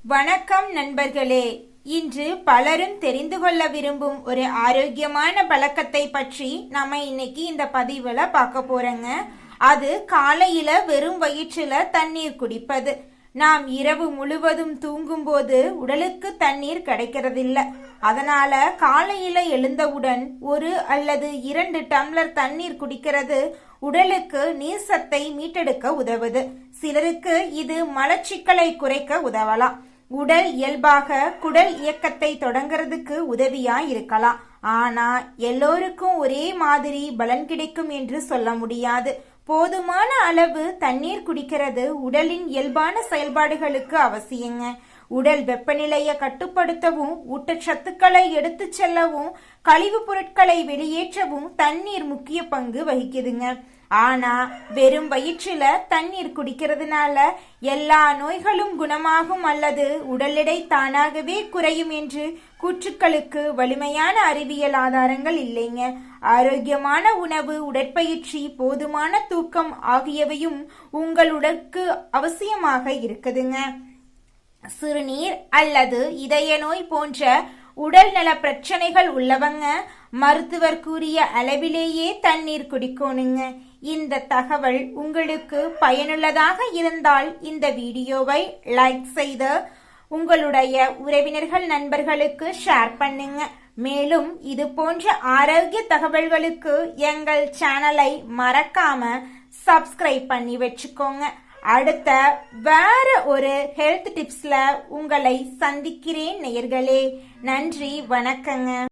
வணக்கம் நண்பர்களே. இன்று பலரும் தெரிந்து கொள்ள விரும்பும் ஒரு ஆரோக்கியமான பழக்கத்தை பற்றி நம்ம இன்னைக்கு இந்த பதிவுல பார்க்க போறோங்க. அது காலையில வெறும் வயிற்றுல தண்ணீர் குடிப்பது. நாம் இரவு முழுவதும் தூங்கும் போது உடலுக்கு தண்ணீர் கிடைக்கிறதில்ல. அதனால காலையில எழுந்தவுடன் 1 அல்லது 2 டம்ளர் தண்ணீர் குடிக்கிறது உடலுக்கு நீர் சத்தை மீட்டெடுக்க உதவுது. சிலருக்கு இது மலச்சிக்கலை குறைக்க உதவலாம். உடல் இயல்பாக குடல் இயக்கத்தை தொடங்கிறதுக்கு உதவியா இருக்கலாம். ஆனா எல்லோருக்கும் ஒரே மாதிரி பலன் கிடைக்கும் என்று சொல்ல முடியாது. போதுமான அளவு தண்ணீர் குடிக்கிறது உடலின் இயல்பான செயல்பாடுகளுக்கு அவசியங்க. உடல் வெப்பநிலையை கட்டுப்படுத்தவும், ஊட்டச்சத்துக்களை எடுத்து செல்லவும், கழிவுப் பொருட்களை வெளியேற்றவும் தண்ணீர் முக்கிய பங்கு வகிக்குதுங்க. ஆனா வெறும் வயிற்றுல தண்ணீர் குடிக்கிறதுனால எல்லா நோய்களும் குணமாகும் அல்லது உடல் எடை தானாகவே குறையும் என்று கூற்றுக்களுக்கு வலிமையான அறிவியல் ஆதாரங்கள் இல்லைங்க. ஆரோக்கியமான உணவு, உடற்பயிற்சி, போதுமான தூக்கம் ஆகியவையும் உங்கள் உடலுக்கு அவசியமாக இருக்குதுங்க. சிறுநீர் அல்லது இதய நோய் போன்ற உடல் நல பிரச்சனைகள் உள்ளவங்க மருத்துவர் கூறிய அளவிலேயே தண்ணீர் குடிக்கணுங்க. இந்த தகவல் உங்களுக்கு பயனுள்ளதாக இருந்தால் இந்த வீடியோவை லைக் செய்து உங்களுடைய உறவினர்கள், நண்பர்களுக்கு ஷேர் பண்ணுங்க. மேலும் இது போன்ற ஆரோக்கிய தகவல்களுக்கு எங்கள் சேனலை மறக்காம சப்ஸ்கிரைப் பண்ணி வச்சுக்கோங்க. அடுத்த வேற ஒரு ஹெல்த் டிப்ஸ்ல உங்களை சந்திக்கிறேன் நேயர்களே. நன்றி, வணக்கங்க.